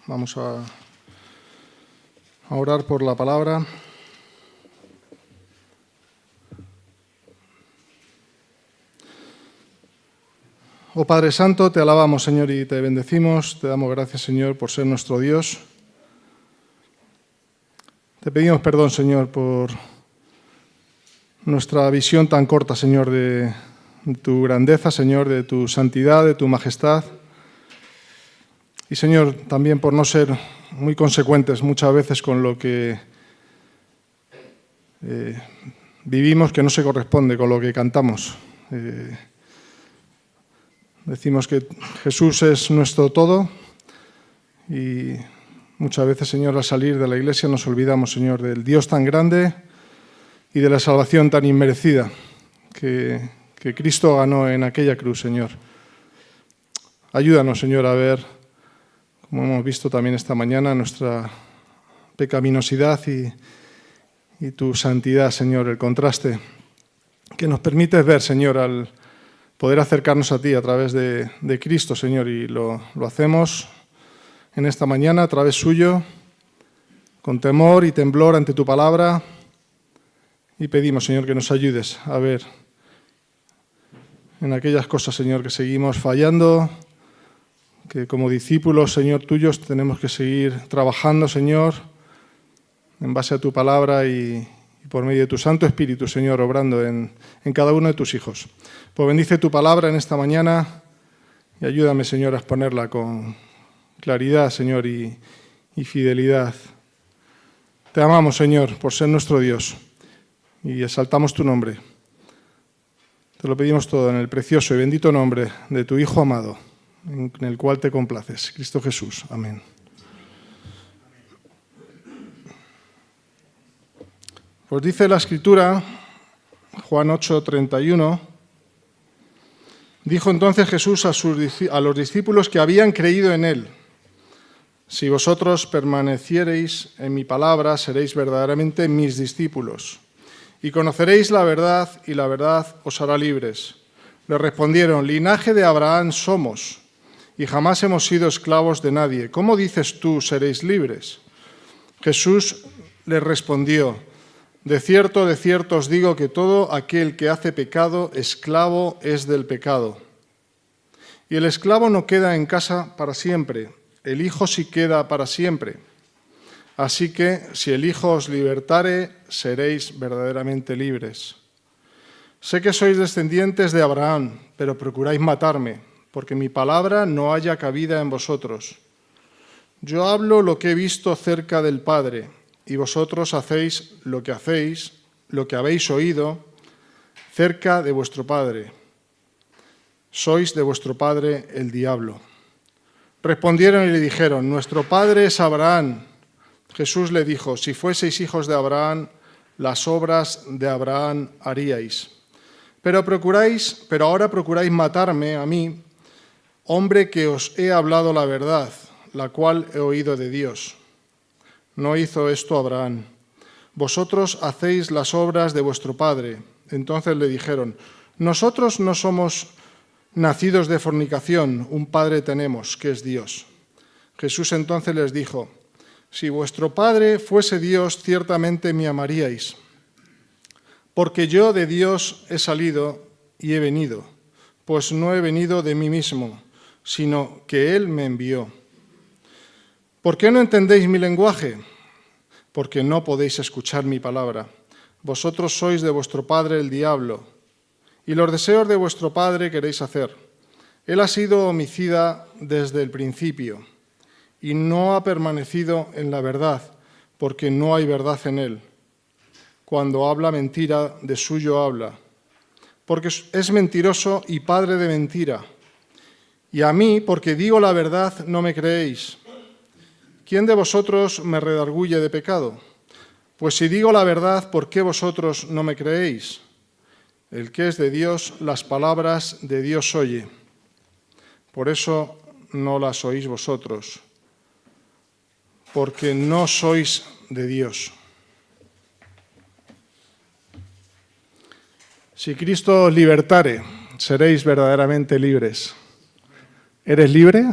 Vamos a orar por la palabra. Oh Padre Santo, te alabamos, Señor, y te bendecimos. Te damos gracias, Señor, por ser nuestro Dios. Te pedimos perdón, Señor, por nuestra visión tan corta, Señor, de tu grandeza, Señor, de tu santidad, de tu majestad. Y, Señor, también por no ser muy consecuentes muchas veces con lo que vivimos, que no se corresponde con lo que cantamos. Decimos que Jesús es nuestro todo y muchas veces, Señor, al salir de la iglesia nos olvidamos, Señor, del Dios tan grande y de la salvación tan inmerecida que Cristo ganó en aquella cruz, Señor. Ayúdanos, Señor, a ver, como hemos visto también esta mañana, nuestra pecaminosidad y tu santidad, Señor, el contraste que nos permites ver, Señor, al poder acercarnos a ti a través de Cristo, Señor, y lo hacemos en esta mañana a través suyo, con temor y temblor ante tu palabra, y pedimos, Señor, que nos ayudes a ver en aquellas cosas, Señor, que seguimos fallando, que como discípulos, Señor, tuyos, tenemos que seguir trabajando, Señor, en base a tu palabra y por medio de tu Santo Espíritu, Señor, obrando en cada uno de tus hijos. Pues bendice tu palabra en esta mañana y ayúdame, Señor, a exponerla con claridad, Señor, y fidelidad. Te amamos, Señor, por ser nuestro Dios y exaltamos tu nombre. Te lo pedimos todo en el precioso y bendito nombre de tu Hijo amado, en el cual te complaces, Cristo Jesús. Amén. Pues dice la Escritura, Juan 8:31, dijo entonces Jesús a los discípulos que habían creído en él: si vosotros permaneciereis en mi palabra, seréis verdaderamente mis discípulos, y conoceréis la verdad, y la verdad os hará libres. Le respondieron: linaje de Abraham somos, y jamás hemos sido esclavos de nadie. ¿Cómo dices tú, seréis libres? Jesús les respondió: de cierto os digo que todo aquel que hace pecado, esclavo es del pecado. Y el esclavo no queda en casa para siempre, el Hijo sí queda para siempre. Así que, si el Hijo os libertare, seréis verdaderamente libres. Sé que sois descendientes de Abraham, pero procuráis matarme, porque mi palabra no haya cabida en vosotros. Yo hablo lo que he visto cerca del Padre, y vosotros hacéis, lo que habéis oído cerca de vuestro padre. Sois de vuestro padre el diablo. Respondieron y le dijeron: nuestro padre es Abraham. Jesús le dijo: si fueseis hijos de Abraham, las obras de Abraham haríais. Pero ahora procuráis matarme a mí, hombre que os he hablado la verdad, la cual he oído de Dios. No hizo esto Abraham. Vosotros hacéis las obras de vuestro padre. Entonces le dijeron: nosotros no somos nacidos de fornicación, un padre tenemos, que es Dios. Jesús entonces les dijo: si vuestro padre fuese Dios, ciertamente me amaríais, porque yo de Dios he salido y he venido, pues no he venido de mí mismo, sino que Él me envió. ¿Por qué no entendéis mi lenguaje? Porque no podéis escuchar mi palabra. Vosotros sois de vuestro padre el diablo, y los deseos de vuestro padre queréis hacer. Él ha sido homicida desde el principio, y no ha permanecido en la verdad, porque no hay verdad en él. Cuando habla mentira, de suyo habla, porque es mentiroso y padre de mentira. Y a mí, porque digo la verdad, no me creéis. ¿Quién de vosotros me redarguye de pecado? Pues si digo la verdad, ¿por qué vosotros no me creéis? El que es de Dios, las palabras de Dios oye. Por eso no las oís vosotros, porque no sois de Dios. Si Cristo os libertare, seréis verdaderamente libres. ¿Eres libre?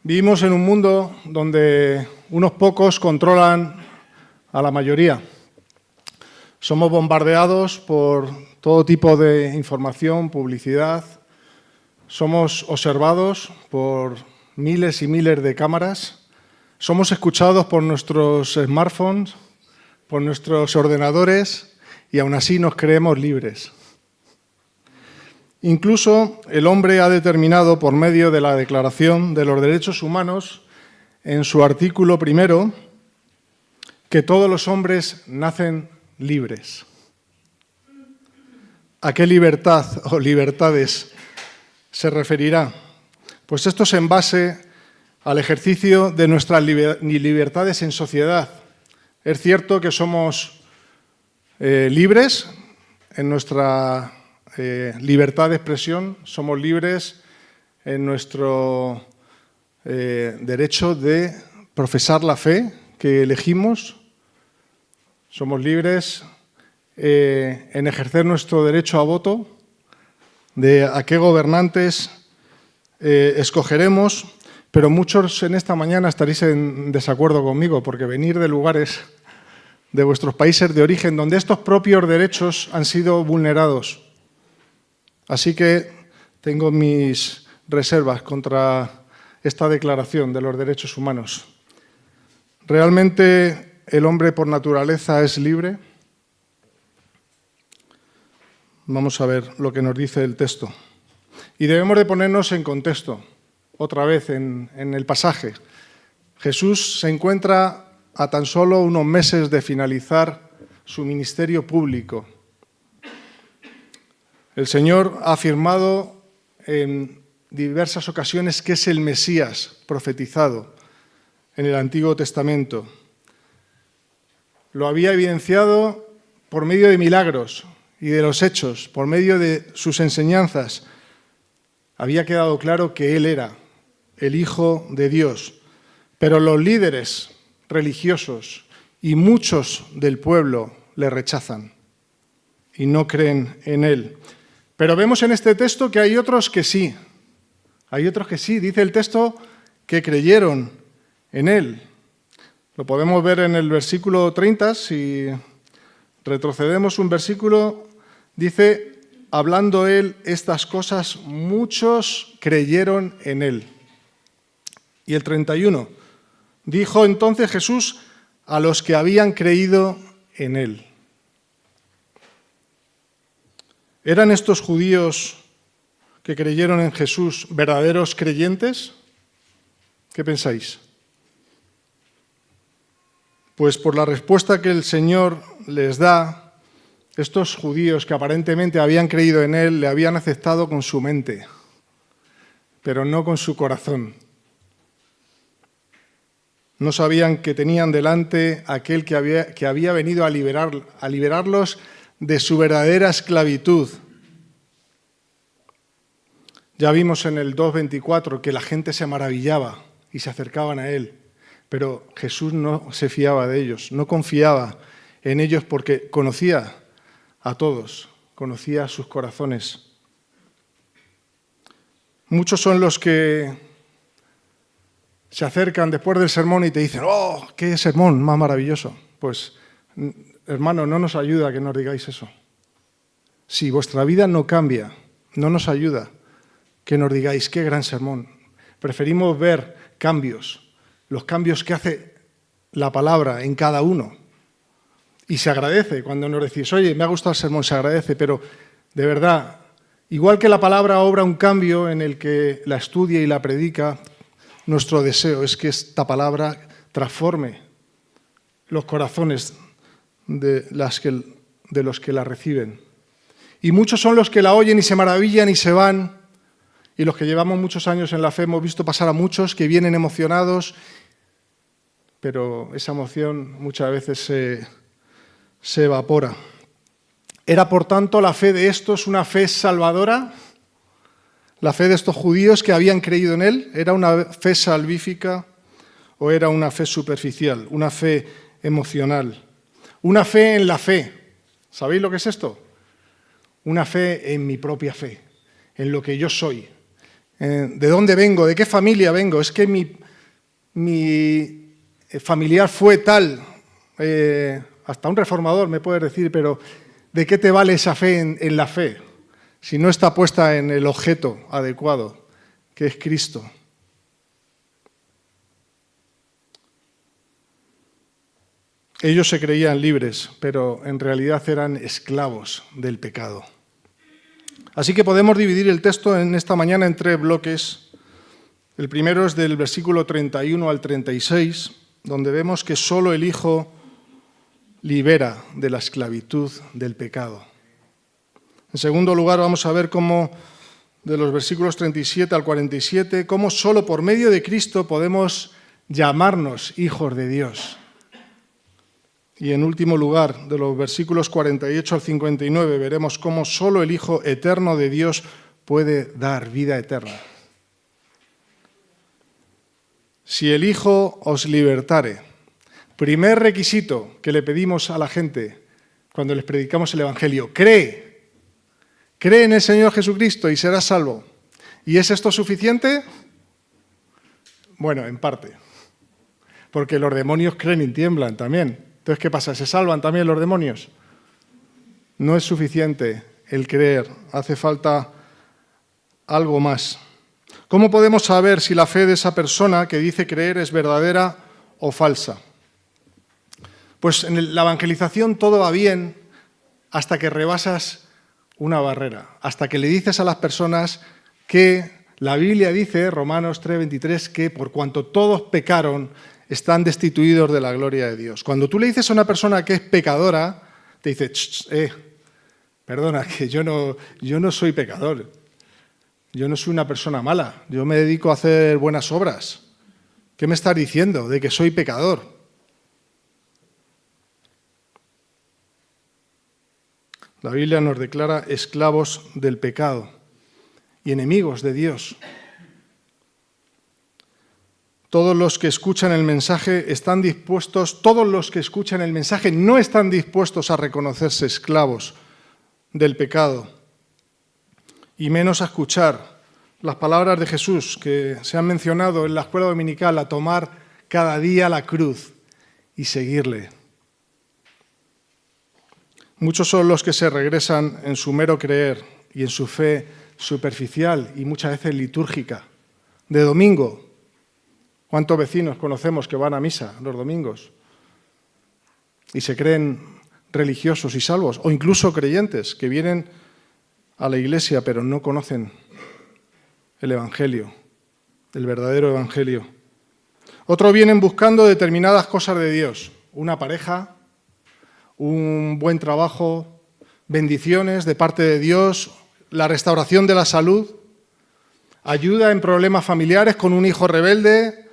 Vivimos en un mundo donde unos pocos controlan a la mayoría. Somos bombardeados por todo tipo de información, publicidad. Somos observados por miles y miles de cámaras. Somos escuchados por nuestros smartphones, por nuestros ordenadores y aún así nos creemos libres. Incluso el hombre ha determinado, por medio de la Declaración de los Derechos Humanos, en su artículo 1, que todos los hombres nacen libres. ¿A qué libertad o libertades se referirá? Pues esto es en base al ejercicio de nuestras libertades en sociedad. Es cierto que somos libres en nuestra libertad de expresión, somos libres en nuestro derecho de profesar la fe que elegimos, somos libres en ejercer nuestro derecho a voto, de a qué gobernantes escogeremos, pero muchos en esta mañana estaréis en desacuerdo conmigo, porque venir de lugares de vuestros países de origen donde estos propios derechos han sido vulnerados. Así que tengo mis reservas contra esta declaración de los derechos humanos. ¿Realmente el hombre por naturaleza es libre? Vamos a ver lo que nos dice el texto. Y debemos de ponernos en contexto, otra vez en el pasaje. Jesús se encuentra a tan solo unos meses de finalizar su ministerio público. El Señor ha afirmado en diversas ocasiones que es el Mesías profetizado en el Antiguo Testamento. Lo había evidenciado por medio de milagros y de los hechos, por medio de sus enseñanzas. Había quedado claro que Él era el Hijo de Dios. Pero los líderes religiosos y muchos del pueblo le rechazan y no creen en Él. Pero vemos en este texto que hay otros que sí. Hay otros que sí. Dice el texto que creyeron en Él. Lo podemos ver en el versículo 30. Si retrocedemos un versículo, dice, hablando Él estas cosas, muchos creyeron en Él. Y el 31, dijo entonces Jesús a los que habían creído en Él. ¿Eran estos judíos que creyeron en Jesús verdaderos creyentes? ¿Qué pensáis? Pues por la respuesta que el Señor les da, estos judíos que aparentemente habían creído en Él, le habían aceptado con su mente, pero no con su corazón. No sabían que tenían delante aquel que había venido a liberarlos de su verdadera esclavitud. Ya vimos en el 2:24 que la gente se maravillaba y se acercaban a Él, pero Jesús no se fiaba de ellos, no confiaba en ellos porque conocía a todos, conocía sus corazones. Muchos son los que se acercan después del sermón y te dicen, ¡oh, qué sermón más maravilloso! Pues, hermano, no nos ayuda que nos digáis eso. Si vuestra vida no cambia, no nos ayuda que nos digáis, ¡qué gran sermón! Preferimos ver cambios, los cambios que hace la palabra en cada uno. Y se agradece cuando nos decís, oye, me ha gustado el sermón, se agradece, pero de verdad, igual que la palabra obra un cambio en el que la estudia y la predica, nuestro deseo es que esta palabra transforme los corazones de los que la reciben. Y muchos son los que la oyen y se maravillan y se van. Y los que llevamos muchos años en la fe hemos visto pasar a muchos que vienen emocionados, pero esa emoción muchas veces se evapora. ¿Era, por tanto, la fe de estos una fe salvadora? ¿La fe de estos judíos que habían creído en Él era una fe salvífica o era una fe superficial, una fe emocional? Una fe en la fe. ¿Sabéis lo que es esto? Una fe en mi propia fe, en lo que yo soy. ¿De dónde vengo? ¿De qué familia vengo? Es que mi familiar fue tal. Hasta un reformador me puede decir, pero ¿de qué te vale esa fe en la fe si no está puesta en el objeto adecuado, que es Cristo? Ellos se creían libres, pero en realidad eran esclavos del pecado. Así que podemos dividir el texto en esta mañana en 3 bloques. El primero es del versículo 31 al 36, donde vemos que solo el Hijo libera de la esclavitud del pecado. En segundo lugar, vamos a ver cómo, de los versículos 37 al 47, cómo solo por medio de Cristo podemos llamarnos hijos de Dios. Y en último lugar, de los versículos 48 al 59, veremos cómo solo el Hijo eterno de Dios puede dar vida eterna. Si el Hijo os libertare, primer requisito que le pedimos a la gente cuando les predicamos el Evangelio, cree en el Señor Jesucristo y serás salvo. ¿Y es esto suficiente? Bueno, en parte, porque los demonios creen y tiemblan también. Entonces, ¿qué pasa? ¿Se salvan también los demonios? No es suficiente el creer, hace falta algo más. ¿Cómo podemos saber si la fe de esa persona que dice creer es verdadera o falsa? Pues en la evangelización todo va bien hasta que rebasas una barrera, hasta que le dices a las personas que la Biblia dice, Romanos 3:23, que por cuanto todos pecaron, están destituidos de la gloria de Dios. Cuando tú le dices a una persona que es pecadora, te dice, perdona, que yo no soy pecador, yo no soy una persona mala, yo me dedico a hacer buenas obras. ¿Qué me estás diciendo de que soy pecador? La Biblia nos declara esclavos del pecado y enemigos de Dios. Todos los que escuchan el mensaje están dispuestos, todos los que escuchan el mensaje no están dispuestos a reconocerse esclavos del pecado y menos a escuchar las palabras de Jesús que se han mencionado en la escuela dominical, a tomar cada día la cruz y seguirle. Muchos son los que se regresan en su mero creer y en su fe superficial y muchas veces litúrgica, de domingo. ¿Cuántos vecinos conocemos que van a misa los domingos y se creen religiosos y salvos? O incluso creyentes que vienen a la iglesia pero no conocen el Evangelio, el verdadero Evangelio. Otros vienen buscando determinadas cosas de Dios, una pareja, un buen trabajo, bendiciones de parte de Dios, la restauración de la salud, ayuda en problemas familiares con un hijo rebelde,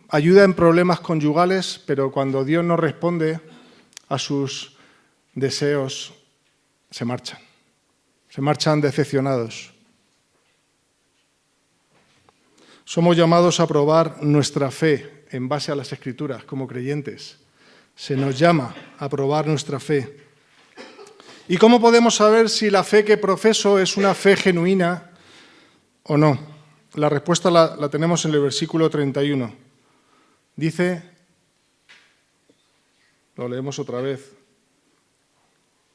ayuda en problemas conyugales, pero cuando Dios no responde a sus deseos, se marchan decepcionados. Somos llamados a probar nuestra fe en base a las Escrituras como creyentes. Se nos llama a probar nuestra fe. ¿Y cómo podemos saber si la fe que profeso es una fe genuina o no? La respuesta la tenemos en el versículo 31. Dice, lo leemos otra vez,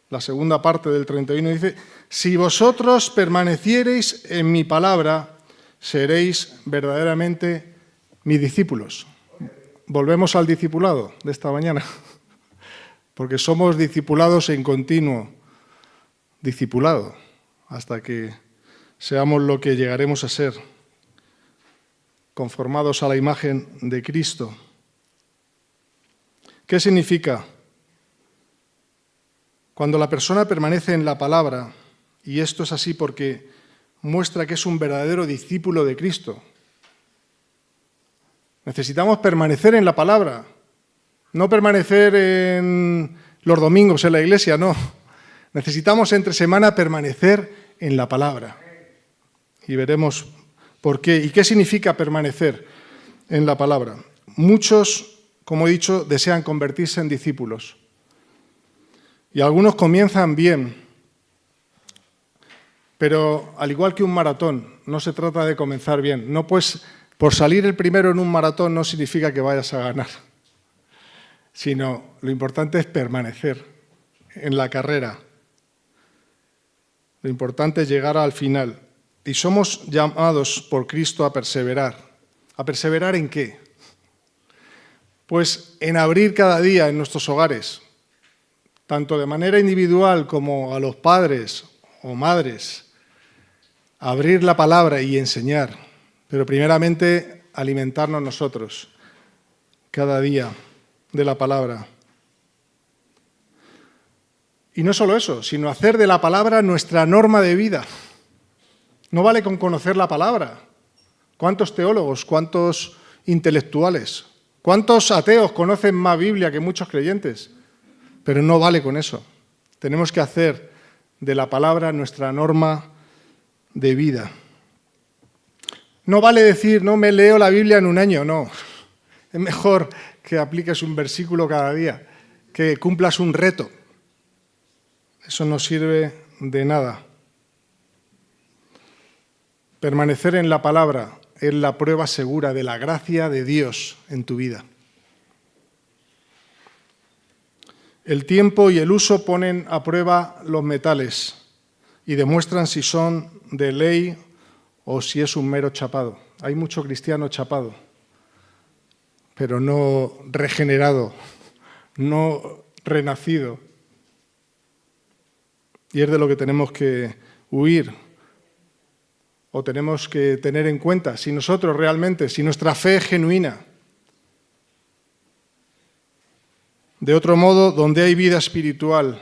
la segunda parte del 31 dice, si vosotros permaneciereis en mi palabra, seréis verdaderamente mis discípulos. Volvemos al discipulado de esta mañana, porque somos discipulados en continuo discipulado, hasta que seamos lo que llegaremos a ser, conformados a la imagen de Cristo. ¿Qué significa? Cuando la persona permanece en la palabra, y esto es así porque muestra que es un verdadero discípulo de Cristo. Necesitamos permanecer en la palabra, no permanecer en los domingos en la iglesia, no. Necesitamos entre semana permanecer en la palabra. Y veremos por qué y qué significa permanecer en la palabra. Muchos, como he dicho, desean convertirse en discípulos. Y algunos comienzan bien. Pero al igual que un maratón, no se trata de comenzar bien. No, pues, por salir el primero en un maratón no significa que vayas a ganar, sino lo importante es permanecer en la carrera. Lo importante es llegar al final. Y somos llamados por Cristo a perseverar. ¿A perseverar en qué? Pues en abrir cada día en nuestros hogares, tanto de manera individual como a los padres o madres, abrir la palabra y enseñar, pero primeramente alimentarnos nosotros cada día de la palabra. Y no solo eso, sino hacer de la palabra nuestra norma de vida. No vale con conocer la palabra. ¿Cuántos teólogos, cuántos intelectuales, cuántos ateos conocen más Biblia que muchos creyentes? Pero no vale con eso. Tenemos que hacer de la palabra nuestra norma de vida. No vale decir, no me leo la Biblia en un año, no. Es mejor que apliques un versículo cada día, que cumplas un reto. Eso no sirve de nada. Permanecer en la palabra es la prueba segura de la gracia de Dios en tu vida. El tiempo y el uso ponen a prueba los metales y demuestran si son de ley o si es un mero chapado. Hay mucho cristiano chapado, pero no regenerado, no renacido. Y es de lo que tenemos que huir o tenemos que tener en cuenta si nosotros realmente, si nuestra fe es genuina. De otro modo, donde hay vida espiritual,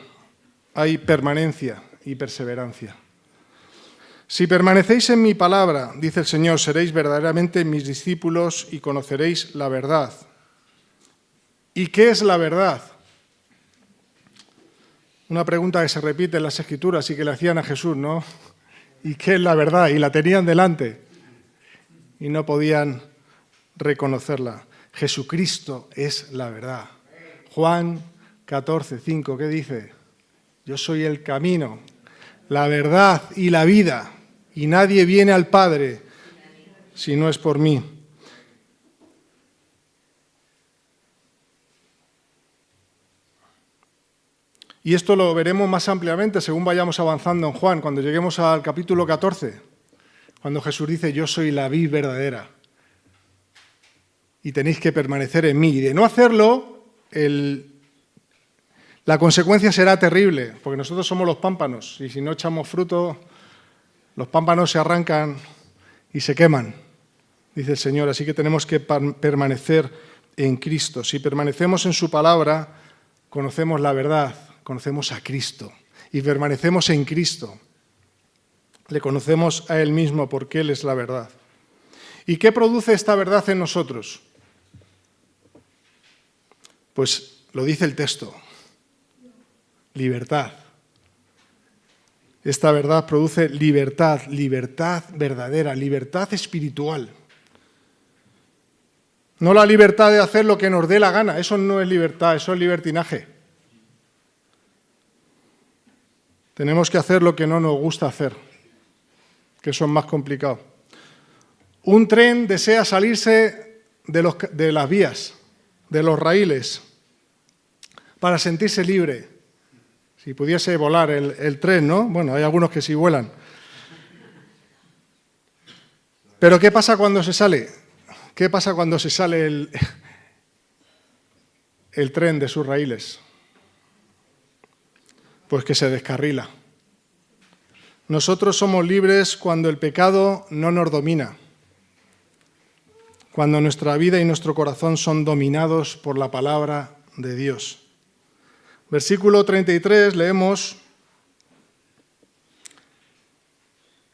hay permanencia y perseverancia. Si permanecéis en mi palabra, dice el Señor, seréis verdaderamente mis discípulos y conoceréis la verdad. ¿Y qué es la verdad? Una pregunta que se repite en las Escrituras y que le hacían a Jesús, ¿no? ¿Y qué es la verdad? Y la tenían delante y no podían reconocerla. Jesucristo es la verdad. Juan 14:5, ¿qué dice? Yo soy el camino, la verdad y la vida, y nadie viene al Padre si no es por mí. Y esto lo veremos más ampliamente según vayamos avanzando en Juan, cuando lleguemos al capítulo 14, cuando Jesús dice, yo soy la vid verdadera, y tenéis que permanecer en mí. Y de no hacerlo, la consecuencia será terrible, porque nosotros somos los pámpanos, y si no echamos fruto, los pámpanos se arrancan y se queman, dice el Señor. Así que tenemos que permanecer en Cristo. Si permanecemos en su palabra, conocemos la verdad, conocemos a Cristo y permanecemos en Cristo. Le conocemos a Él mismo porque Él es la verdad. ¿Y qué produce esta verdad en nosotros? Pues lo dice el texto, libertad. Esta verdad produce libertad, libertad verdadera, libertad espiritual. No la libertad de hacer lo que nos dé la gana, eso no es libertad, eso es libertinaje. Tenemos que hacer lo que no nos gusta hacer, que eso es más complicado. Un tren desea salirse de las vías, de los raíles, para sentirse libre. Si pudiese volar el tren, ¿no? Bueno, hay algunos que sí vuelan. Pero ¿qué pasa cuando se sale? ¿Qué pasa cuando se sale el tren de sus raíles? Pues que se descarrila. Nosotros somos libres cuando el pecado no nos domina, cuando nuestra vida y nuestro corazón son dominados por la palabra de Dios. Versículo 33 leemos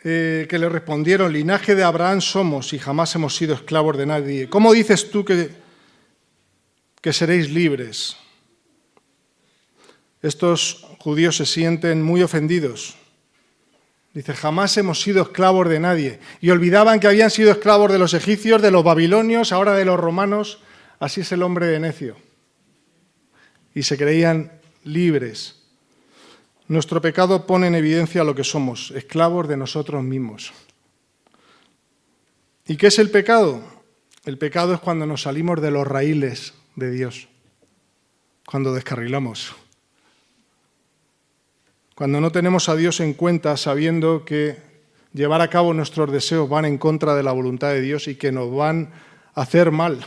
que le respondieron, linaje de Abraham somos y jamás hemos sido esclavos de nadie. ¿Cómo dices tú que seréis libres? Estos judíos se sienten muy ofendidos. Dice, jamás hemos sido esclavos de nadie. Y olvidaban que habían sido esclavos de los egipcios, de los babilonios, ahora de los romanos. Así es el hombre de necio. Y se creían libres. Nuestro pecado pone en evidencia lo que somos, esclavos de nosotros mismos. ¿Y qué es el pecado? El pecado es cuando nos salimos de los raíles de Dios, cuando descarrilamos, cuando no tenemos a Dios en cuenta sabiendo que llevar a cabo nuestros deseos van en contra de la voluntad de Dios y que nos van a hacer mal.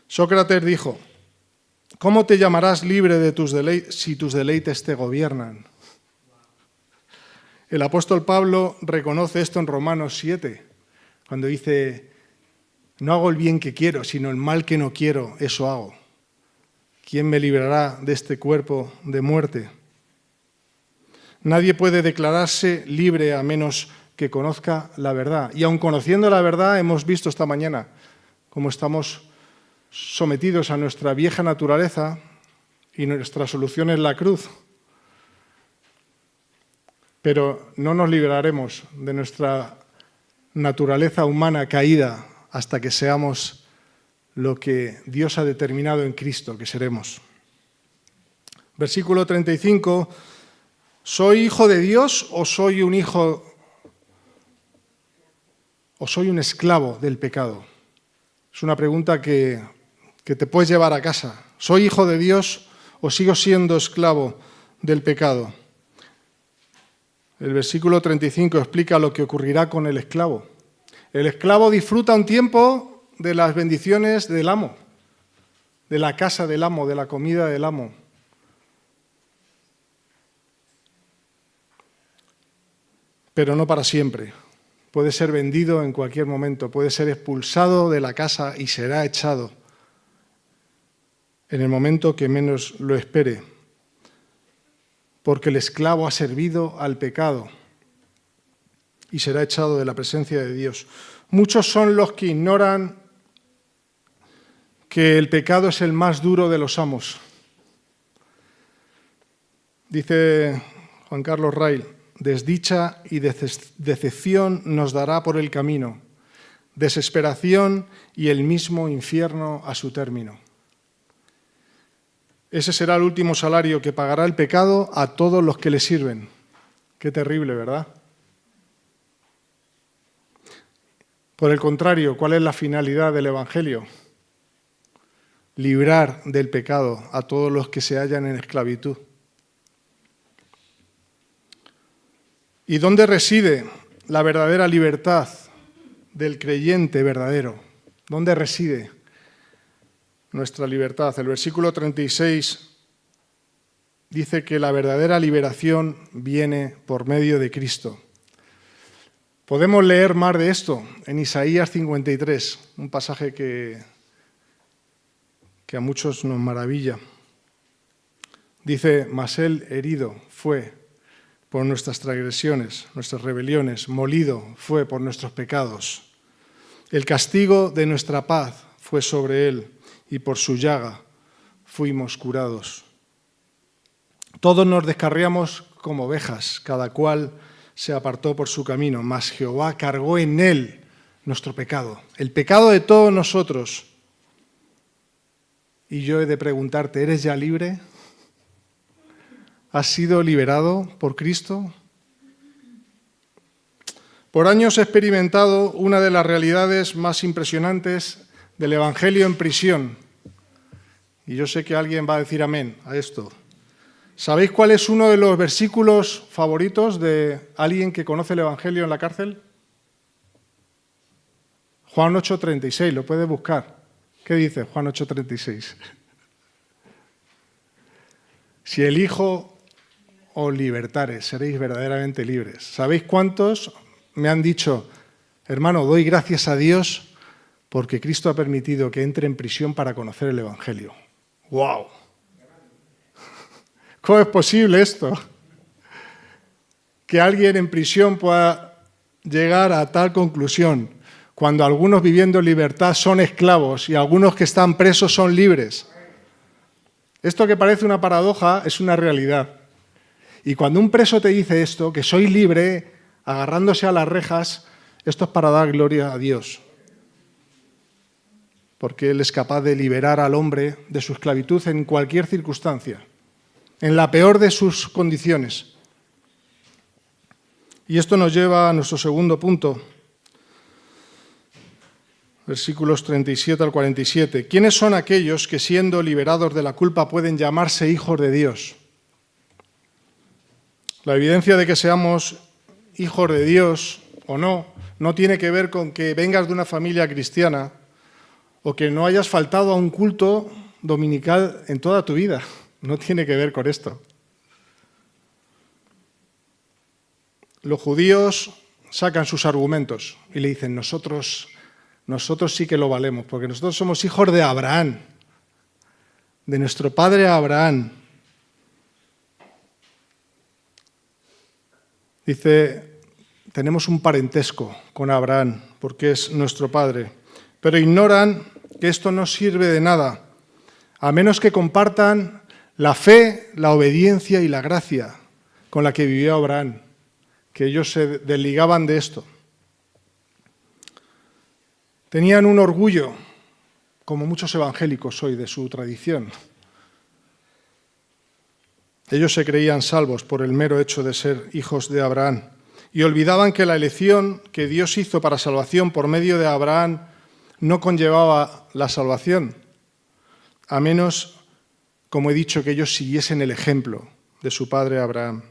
Sócrates dijo: ¿cómo te llamarás libre de tus deleites si tus deleites te gobiernan? El apóstol Pablo reconoce esto en Romanos 7, cuando dice: no hago el bien que quiero, sino el mal que no quiero, eso hago. ¿Quién me librará de este cuerpo de muerte? Nadie puede declararse libre a menos que conozca la verdad. Y aun conociendo la verdad, hemos visto esta mañana cómo estamos sometidos a nuestra vieja naturaleza y nuestra solución es la cruz. Pero no nos libraremos de nuestra naturaleza humana caída hasta que seamos lo que Dios ha determinado en Cristo que seremos. Versículo 35. ¿Soy hijo de Dios o soy un hijo o soy un esclavo del pecado? Es una pregunta que te puedes llevar a casa. ¿Soy hijo de Dios o sigo siendo esclavo del pecado? El versículo 35 explica lo que ocurrirá con el esclavo. El esclavo disfruta un tiempo de las bendiciones del amo, de la casa del amo, de la comida del amo. Pero no para siempre. Puede ser vendido en cualquier momento, puede ser expulsado de la casa y será echado en el momento que menos lo espere, porque el esclavo ha servido al pecado y será echado de la presencia de Dios. Muchos son los que ignoran que el pecado es el más duro de los amos. Dice Juan Carlos Ray: desdicha y decepción nos dará por el camino, desesperación y el mismo infierno a su término. Ese será el último salario que pagará el pecado a todos los que le sirven. Qué terrible, ¿verdad? Por el contrario, ¿cuál es la finalidad del Evangelio? Librar del pecado a todos los que se hallan en esclavitud. ¿Y dónde reside la verdadera libertad del creyente verdadero? ¿Dónde reside nuestra libertad? El versículo 36 dice que la verdadera liberación viene por medio de Cristo. Podemos leer más de esto en Isaías 53, un pasaje que a muchos nos maravilla. Dice: mas él herido fue por nuestras transgresiones, nuestras rebeliones, molido fue por nuestros pecados. El castigo de nuestra paz fue sobre él, y por su llaga fuimos curados. Todos nos descarriamos como ovejas, cada cual se apartó por su camino, mas Jehová cargó en él nuestro pecado, el pecado de todos nosotros. Y yo he de preguntarte: ¿eres ya libre? ¿Has sido liberado por Cristo? Por años he experimentado una de las realidades más impresionantes del Evangelio en prisión. Y yo sé que alguien va a decir amén a esto. ¿Sabéis cuál es uno de los versículos favoritos de alguien que conoce el Evangelio en la cárcel? Juan 8:36, lo puedes buscar. ¿Qué dice Juan 8:36? Si el Hijo os libertare, seréis verdaderamente libres. ¿Sabéis cuántos me han dicho: hermano, doy gracias a Dios porque Cristo ha permitido que entre en prisión para conocer el Evangelio? ¡Wow! ¿Cómo es posible esto? Que alguien en prisión pueda llegar a tal conclusión, cuando algunos viviendo en libertad son esclavos y algunos que están presos son libres. Esto que parece una paradoja es una realidad. Y cuando un preso te dice esto, que soy libre, agarrándose a las rejas, esto es para dar gloria a Dios. Porque Él es capaz de liberar al hombre de su esclavitud en cualquier circunstancia. en la peor de sus condiciones. Y esto nos lleva a nuestro segundo punto, versículos 37 al 47. ¿Quiénes son aquellos que, siendo liberados de la culpa, pueden llamarse hijos de Dios? La evidencia de que seamos hijos de Dios o no tiene que ver con que vengas de una familia cristiana o que no hayas faltado a un culto dominical en toda tu vida. No tiene que ver con esto. Los judíos sacan sus argumentos y le dicen, nosotros sí que lo valemos, porque nosotros somos hijos de Abraham, de nuestro padre Abraham. Dice, tenemos un parentesco con Abraham, porque es nuestro padre, pero ignoran que esto no sirve de nada, a menos que compartan la fe, la obediencia y la gracia con la que vivió Abraham, que ellos se desligaban de esto. Tenían un orgullo, como muchos evangélicos hoy, de su tradición. Ellos se creían salvos por el mero hecho de ser hijos de Abraham y olvidaban que la elección que Dios hizo para salvación por medio de Abraham no conllevaba la salvación, a menos, como he dicho, que ellos siguiesen el ejemplo de su padre Abraham.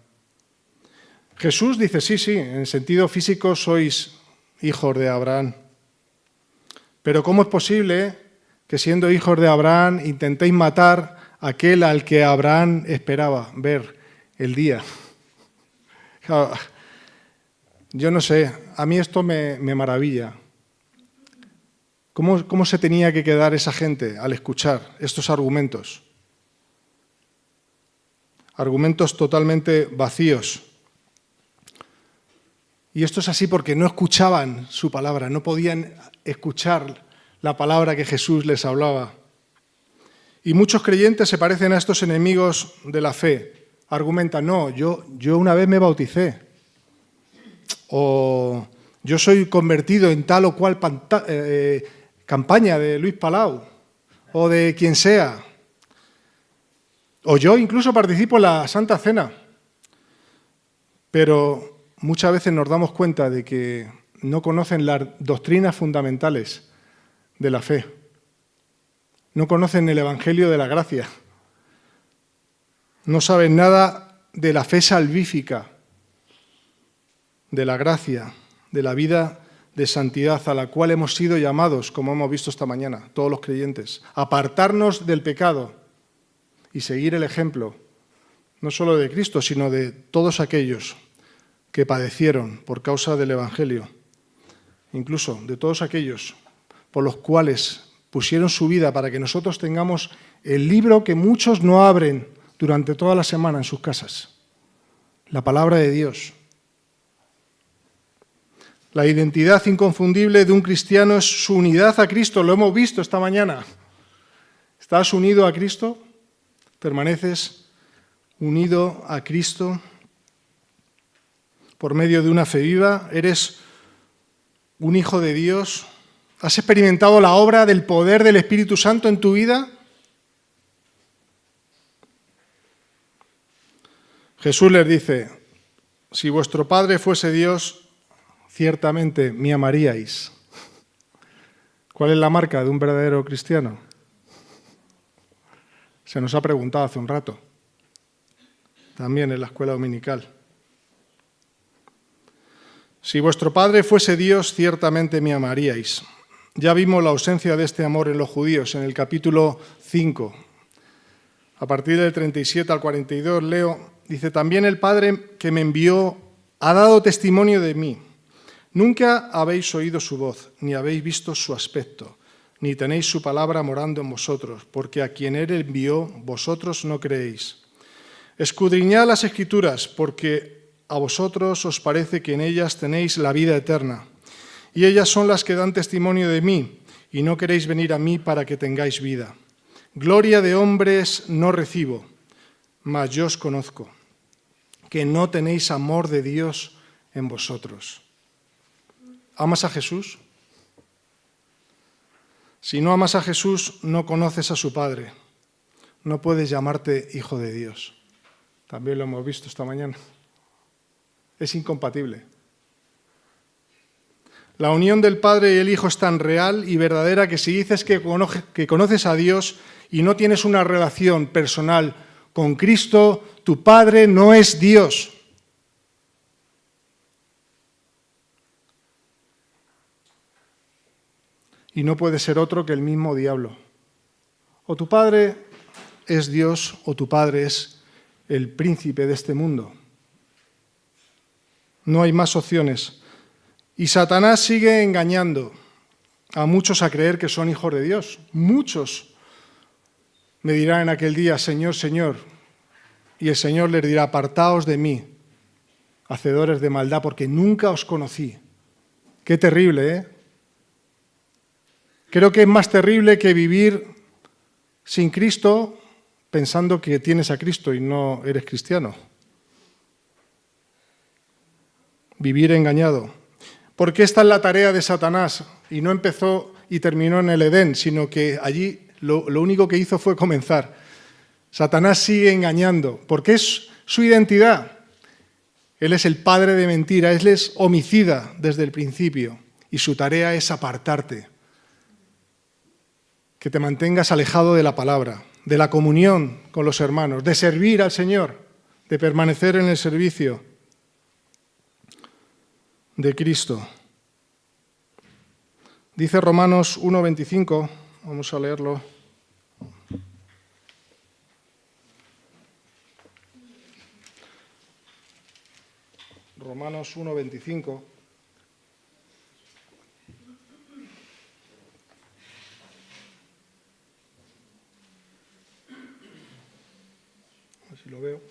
Jesús dice, sí, en sentido físico sois hijos de Abraham. Pero ¿cómo es posible que siendo hijos de Abraham intentéis matar a aquel al que Abraham esperaba ver el día? Yo no sé, a mí esto me maravilla. ¿Cómo se tenía que quedar esa gente al escuchar estos argumentos? Argumentos totalmente vacíos. Y esto es así porque no escuchaban su palabra, no podían escuchar la palabra que Jesús les hablaba. Y muchos creyentes se parecen a estos enemigos de la fe. Argumentan, no, yo una vez me bauticé. O yo soy convertido en tal o cual campaña de Luis Palau o de quien sea. O yo incluso participo en la Santa Cena. Pero muchas veces nos damos cuenta de que no conocen las doctrinas fundamentales de la fe. No conocen el Evangelio de la gracia. No saben nada de la fe salvífica, de la gracia, de la vida de santidad a la cual hemos sido llamados, como hemos visto esta mañana, todos los creyentes. Apartarnos del pecado y seguir el ejemplo, no solo de Cristo, sino de todos aquellos que padecieron por causa del Evangelio, incluso de todos aquellos por los cuales pusieron su vida para que nosotros tengamos el libro que muchos no abren durante toda la semana en sus casas, la palabra de Dios. La identidad inconfundible de un cristiano es su unidad a Cristo, lo hemos visto esta mañana. ¿Estás unido a Cristo? ¿Permaneces unido a Cristo por medio de una fe viva? ¿Eres un hijo de Dios? ¿Has experimentado la obra del poder del Espíritu Santo en tu vida? Jesús les dice, si vuestro Padre fuese Dios, ciertamente me amaríais. ¿Cuál es la marca de un verdadero cristiano? Se nos ha preguntado hace un rato, también en la escuela dominical. Si vuestro Padre fuese Dios, ciertamente me amaríais. Ya vimos la ausencia de este amor en los judíos en el capítulo 5. A partir del 37 al 42 leo, dice, también el Padre que me envió ha dado testimonio de mí. Nunca habéis oído su voz, ni habéis visto su aspecto, ni tenéis su palabra morando en vosotros, porque a quien Él envió, vosotros no creéis. Escudriñad las Escrituras, porque a vosotros os parece que en ellas tenéis la vida eterna, y ellas son las que dan testimonio de mí, y no queréis venir a mí para que tengáis vida. Gloria de hombres no recibo, mas yo os conozco, que no tenéis amor de Dios en vosotros. ¿Amas a Jesús? Si no amas a Jesús, no conoces a su Padre. No puedes llamarte hijo de Dios. También lo hemos visto esta mañana. Es incompatible. La unión del Padre y el Hijo es tan real y verdadera que si dices que conoces a Dios y no tienes una relación personal con Cristo, tu Padre no es Dios. Y no puede ser otro que el mismo diablo. O tu Padre es Dios o tu Padre es el príncipe de este mundo. No hay más opciones. Y Satanás sigue engañando a muchos a creer que son hijos de Dios. Muchos me dirán en aquel día, Señor, Señor. Y el Señor les dirá, apartaos de mí, hacedores de maldad, porque nunca os conocí. Qué terrible, ¿eh? Creo que es más terrible que vivir sin Cristo pensando que tienes a Cristo y no eres cristiano. Vivir engañado. Porque esta es la tarea de Satanás y no empezó y terminó en el Edén, sino que allí lo único que hizo fue comenzar. Satanás sigue engañando, porque es su identidad. Él es el padre de mentira, él es homicida desde el principio y su tarea es apartarte, que te mantengas alejado de la palabra, de la comunión con los hermanos, de servir al Señor, de permanecer en el servicio de Cristo. Dice Romanos 1:25, vamos a leerlo. Romanos 1:25. A ver si lo veo.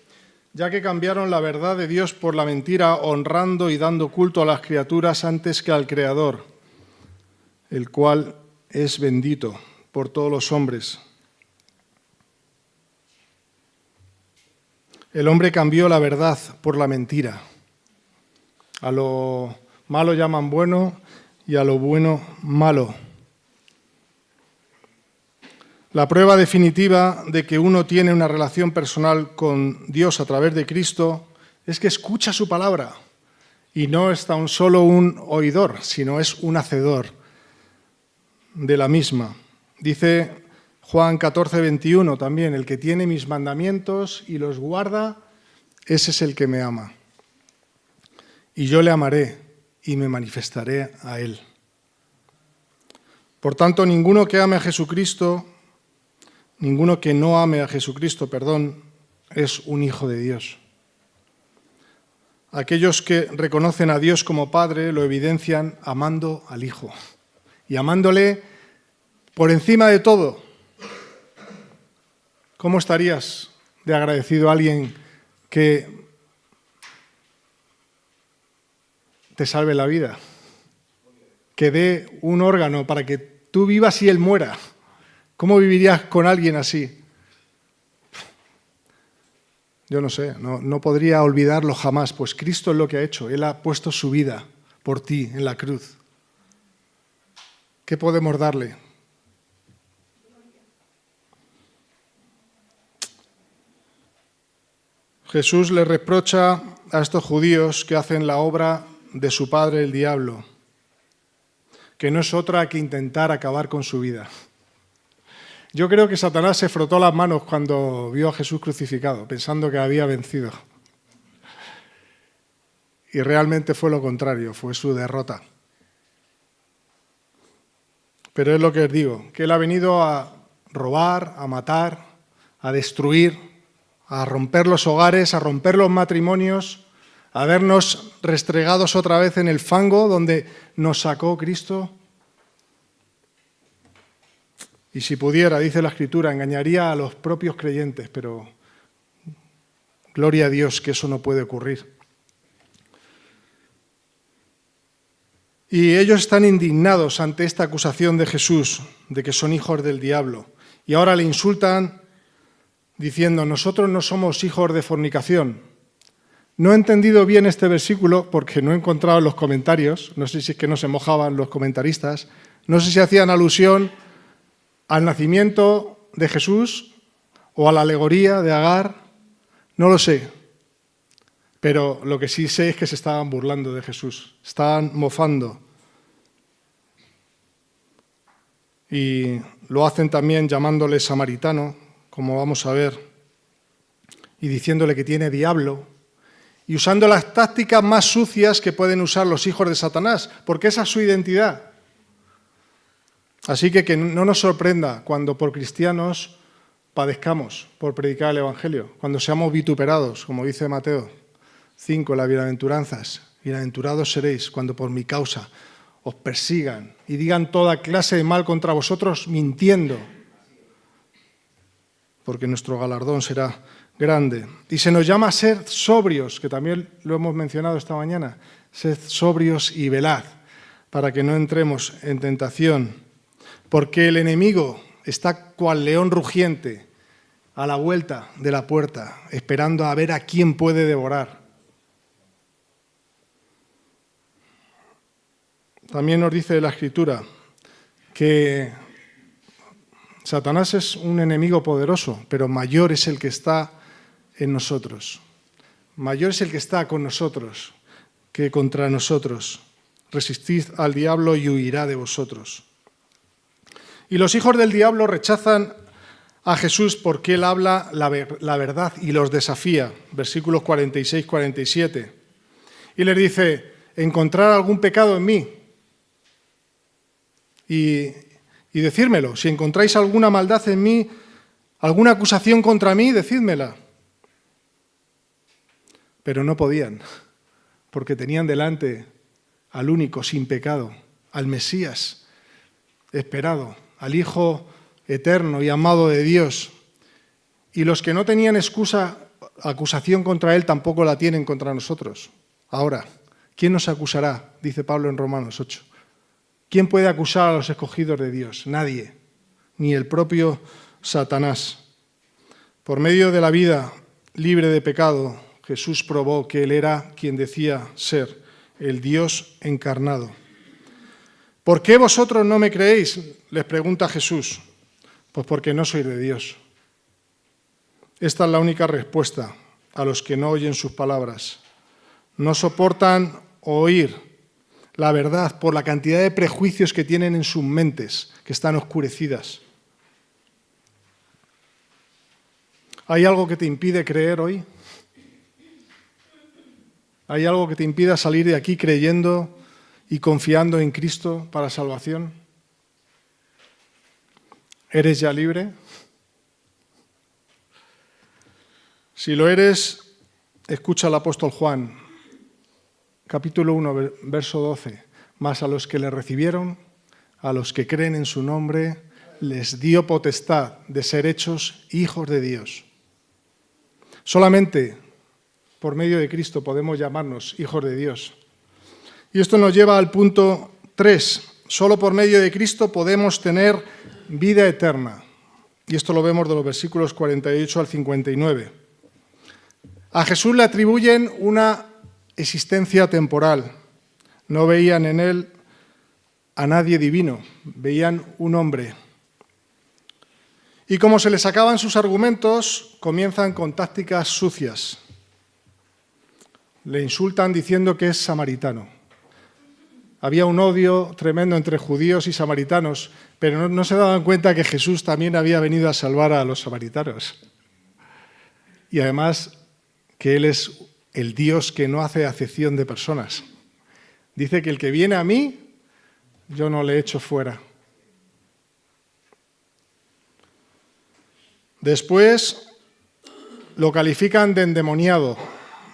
Ya que cambiaron la verdad de Dios por la mentira, honrando y dando culto a las criaturas antes que al Creador, el cual es bendito por todos los hombres. El hombre cambió la verdad por la mentira. A lo malo llaman bueno y a lo bueno malo. La prueba definitiva de que uno tiene una relación personal con Dios a través de Cristo es que escucha su palabra y no es tan solo un oidor, sino es un hacedor de la misma. Dice Juan 14:21 también, el que tiene mis mandamientos y los guarda, ese es el que me ama. Y yo le amaré y me manifestaré a él. Por tanto, ninguno que ame a Jesucristo, ninguno que no ame a Jesucristo, es un hijo de Dios. Aquellos que reconocen a Dios como Padre lo evidencian amando al Hijo y amándole por encima de todo. ¿Cómo estarías de agradecido a alguien que te salve la vida? Que dé un órgano para que tú vivas y él muera. ¿Cómo vivirías con alguien así? Yo no sé, no podría olvidarlo jamás, pues Cristo es lo que ha hecho. Él ha puesto su vida por ti en la cruz. ¿Qué podemos darle? Jesús le reprocha a estos judíos que hacen la obra de su padre el diablo, que no es otra que intentar acabar con su vida. Yo creo que Satanás se frotó las manos cuando vio a Jesús crucificado, pensando que había vencido. Y realmente fue lo contrario, fue su derrota. Pero es lo que os digo, que Él ha venido a robar, a matar, a destruir, a romper los hogares, a romper los matrimonios, a vernos restregados otra vez en el fango donde nos sacó Cristo. Y si pudiera, dice la Escritura, engañaría a los propios creyentes, pero gloria a Dios que eso no puede ocurrir. Y ellos están indignados ante esta acusación de Jesús, de que son hijos del diablo. Y ahora le insultan diciendo, nosotros no somos hijos de fornicación. No he entendido bien este versículo porque no he encontrado en los comentarios, no sé si es que no se mojaban los comentaristas, no sé si hacían alusión al nacimiento de Jesús o a la alegoría de Agar. No lo sé, pero lo que sí sé es que se estaban burlando de Jesús, estaban mofando. Y lo hacen también llamándole samaritano, como vamos a ver, y diciéndole que tiene diablo, y usando las tácticas más sucias que pueden usar los hijos de Satanás, porque esa es su identidad. Así que no nos sorprenda cuando por cristianos padezcamos por predicar el Evangelio, cuando seamos vituperados, como dice Mateo 5, las bienaventuranzas. Bienaventurados seréis cuando por mi causa os persigan y digan toda clase de mal contra vosotros mintiendo, porque nuestro galardón será grande. Y se nos llama a ser sobrios, que también lo hemos mencionado esta mañana, sed sobrios y velad, para que no entremos en tentación, porque el enemigo está cual león rugiente a la vuelta de la puerta, esperando a ver a quién puede devorar. También nos dice la Escritura que Satanás es un enemigo poderoso, pero mayor es el que está en nosotros. Mayor es el que está con nosotros que contra nosotros. Resistid al diablo y huirá de vosotros. Y los hijos del diablo rechazan a Jesús porque él habla la verdad y los desafía. Versículos 46-47. Y les dice, encontrar algún pecado en mí y decírmelo. Si encontráis alguna maldad en mí, alguna acusación contra mí, decídmela. Pero no podían, porque tenían delante al único sin pecado, al Mesías esperado, al Hijo eterno y amado de Dios. Y los que no tenían acusación contra él tampoco la tienen contra nosotros. Ahora, ¿quién nos acusará? Dice Pablo en Romanos 8. ¿Quién puede acusar a los escogidos de Dios? Nadie, ni el propio Satanás. Por medio de la vida libre de pecado, Jesús probó que Él era quien decía ser, el Dios encarnado. ¿Por qué vosotros no me creéis?, les pregunta Jesús. Pues porque no sois de Dios. Esta es la única respuesta a los que no oyen sus palabras. No soportan oír la verdad por la cantidad de prejuicios que tienen en sus mentes, que están oscurecidas. ¿Hay algo que te impide creer hoy? ¿Hay algo que te impida salir de aquí creyendo y confiando en Cristo para salvación? ¿Eres ya libre? Si lo eres, escucha al apóstol Juan, capítulo 1, verso 12. Mas a los que le recibieron, a los que creen en su nombre, les dio potestad de ser hechos hijos de Dios. Solamente por medio de Cristo podemos llamarnos hijos de Dios. Y esto nos lleva al punto 3. Solo por medio de Cristo podemos tener vida eterna. Y esto lo vemos de los versículos 48 al 59. A Jesús le atribuyen una existencia temporal. No veían en él a nadie divino, veían un hombre. Y como se les acaban sus argumentos, comienzan con tácticas sucias. Le insultan diciendo que es samaritano. Había un odio tremendo entre judíos y samaritanos, pero no se daban cuenta que Jesús también había venido a salvar a los samaritanos. Y además que Él es el Dios que no hace acepción de personas. Dice que el que viene a mí, yo no le echo fuera. Después lo califican de endemoniado,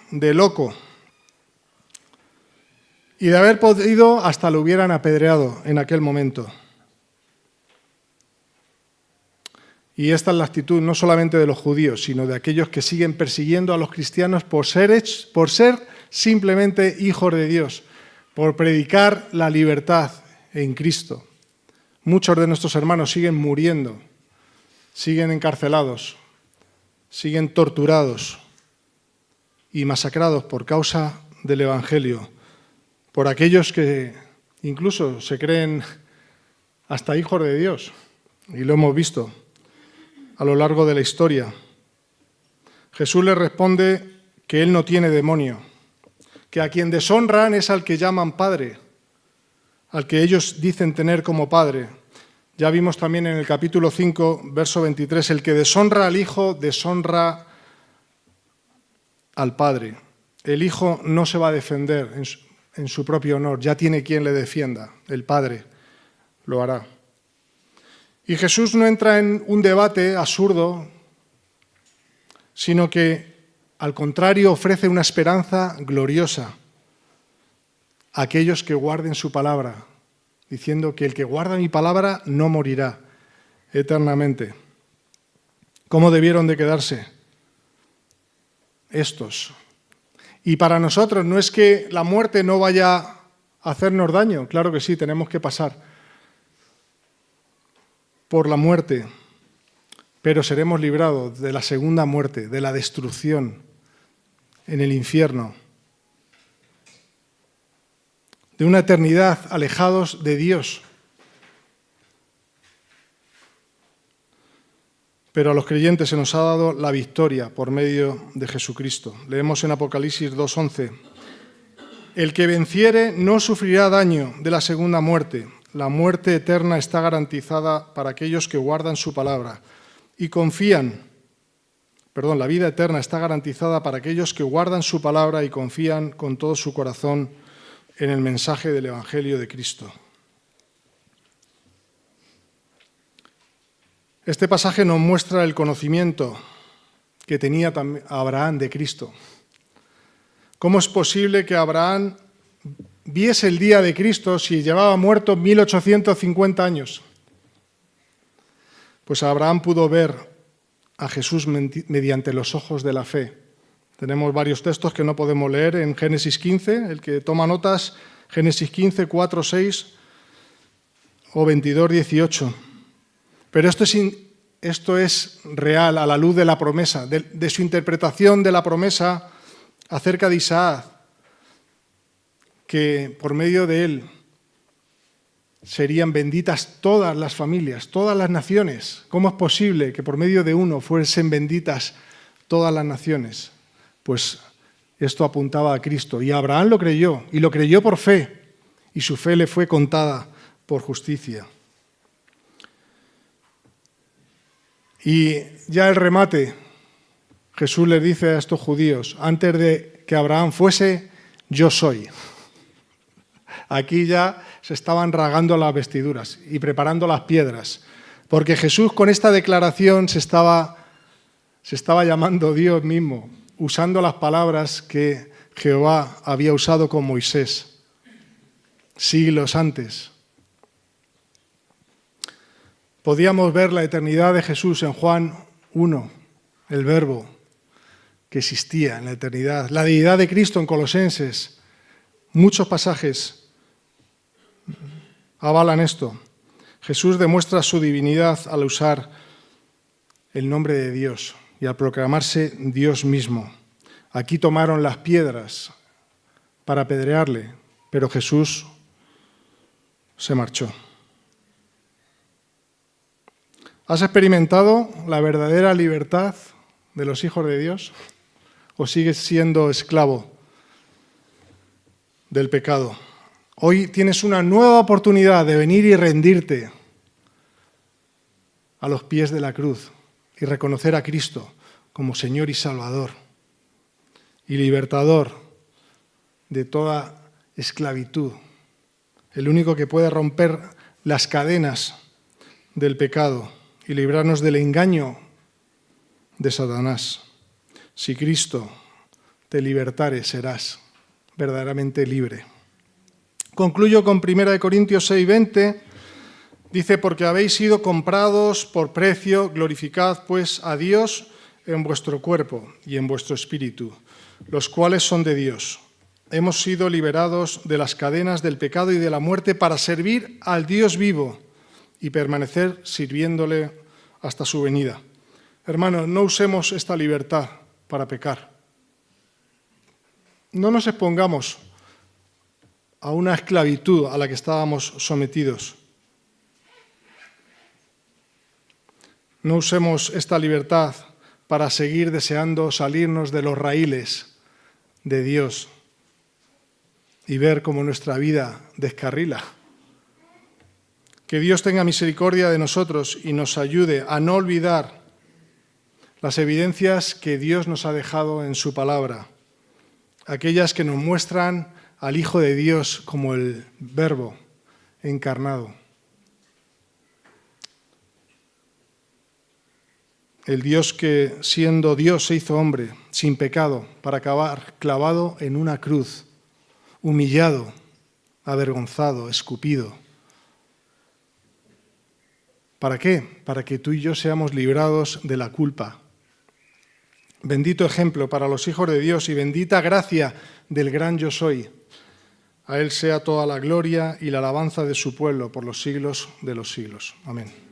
de loco. Y de haber podido, hasta lo hubieran apedreado en aquel momento. Y esta es la actitud no solamente de los judíos, sino de aquellos que siguen persiguiendo a los cristianos por ser simplemente hijos de Dios, por predicar la libertad en Cristo. Muchos de nuestros hermanos siguen muriendo, siguen encarcelados, siguen torturados y masacrados por causa del Evangelio, por aquellos que incluso se creen hasta hijos de Dios, y lo hemos visto a lo largo de la historia. Jesús le responde que él no tiene demonio, que a quien deshonran es al que llaman Padre, al que ellos dicen tener como Padre. Ya vimos también en el capítulo 5, verso 23, el que deshonra al Hijo, deshonra al Padre. El Hijo no se va a defender en su propio honor, ya tiene quien le defienda, el Padre lo hará. Y Jesús no entra en un debate absurdo, sino que, al contrario, ofrece una esperanza gloriosa a aquellos que guarden su palabra, diciendo que el que guarda mi palabra no morirá eternamente. ¿Cómo debieron de quedarse estos? Y para nosotros no es que la muerte no vaya a hacernos daño, claro que sí, tenemos que pasar por la muerte, pero seremos librados de la segunda muerte, de la destrucción en el infierno, de una eternidad alejados de Dios. Pero a los creyentes se nos ha dado la victoria por medio de Jesucristo. Leemos en Apocalipsis 2:11. El que venciere no sufrirá daño de la segunda muerte. La muerte eterna está garantizada para aquellos que guardan su palabra y confían. La vida eterna está garantizada para aquellos que guardan su palabra y confían con todo su corazón en el mensaje del Evangelio de Cristo. Este pasaje nos muestra el conocimiento que tenía Abraham de Cristo. ¿Cómo es posible que Abraham viese el día de Cristo si llevaba muerto 1850 años? Pues Abraham pudo ver a Jesús mediante los ojos de la fe. Tenemos varios textos que no podemos leer en Génesis 15, el que toma notas, Génesis 15, 4, 6 o 22, 18. Pero esto es real a la luz de la promesa, de su interpretación de la promesa acerca de Isaac, que por medio de él serían benditas todas las familias, todas las naciones. ¿Cómo es posible que por medio de uno fuesen benditas todas las naciones? Pues esto apuntaba a Cristo. Y Abraham lo creyó, y lo creyó por fe, y su fe le fue contada por justicia. Y ya el remate, Jesús les dice a estos judíos, antes de que Abraham fuese, yo soy. Aquí ya se estaban rasgando las vestiduras y preparando las piedras, porque Jesús con esta declaración se estaba llamando Dios mismo, usando las palabras que Jehová había usado con Moisés siglos antes. Podíamos ver la eternidad de Jesús en Juan 1, el Verbo que existía en la eternidad, la deidad de Cristo en Colosenses. Muchos pasajes avalan esto. Jesús demuestra su divinidad al usar el nombre de Dios y al proclamarse Dios mismo. Aquí tomaron las piedras para apedrearle, pero Jesús se marchó. ¿Has experimentado la verdadera libertad de los hijos de Dios o sigues siendo esclavo del pecado? Hoy tienes una nueva oportunidad de venir y rendirte a los pies de la cruz y reconocer a Cristo como Señor y Salvador y libertador de toda esclavitud, el único que puede romper las cadenas del pecado y librarnos del engaño de Satanás. Si Cristo te libertare, serás verdaderamente libre. Concluyo con 1 Corintios 6:20. Dice, porque habéis sido comprados por precio, glorificad pues a Dios en vuestro cuerpo y en vuestro espíritu, los cuales son de Dios. Hemos sido liberados de las cadenas del pecado y de la muerte para servir al Dios vivo y permanecer sirviéndole hasta su venida. Hermanos, no usemos esta libertad para pecar. No nos expongamos a una esclavitud a la que estábamos sometidos. No usemos esta libertad para seguir deseando salirnos de los raíles de Dios y ver cómo nuestra vida descarrila. Que Dios tenga misericordia de nosotros y nos ayude a no olvidar las evidencias que Dios nos ha dejado en su palabra, aquellas que nos muestran al Hijo de Dios como el Verbo encarnado. El Dios que, siendo Dios, se hizo hombre, sin pecado, para acabar clavado en una cruz, humillado, avergonzado, escupido. ¿Para qué? Para que tú y yo seamos librados de la culpa. Bendito ejemplo para los hijos de Dios y bendita gracia del gran yo soy. A Él sea toda la gloria y la alabanza de su pueblo por los siglos de los siglos. Amén.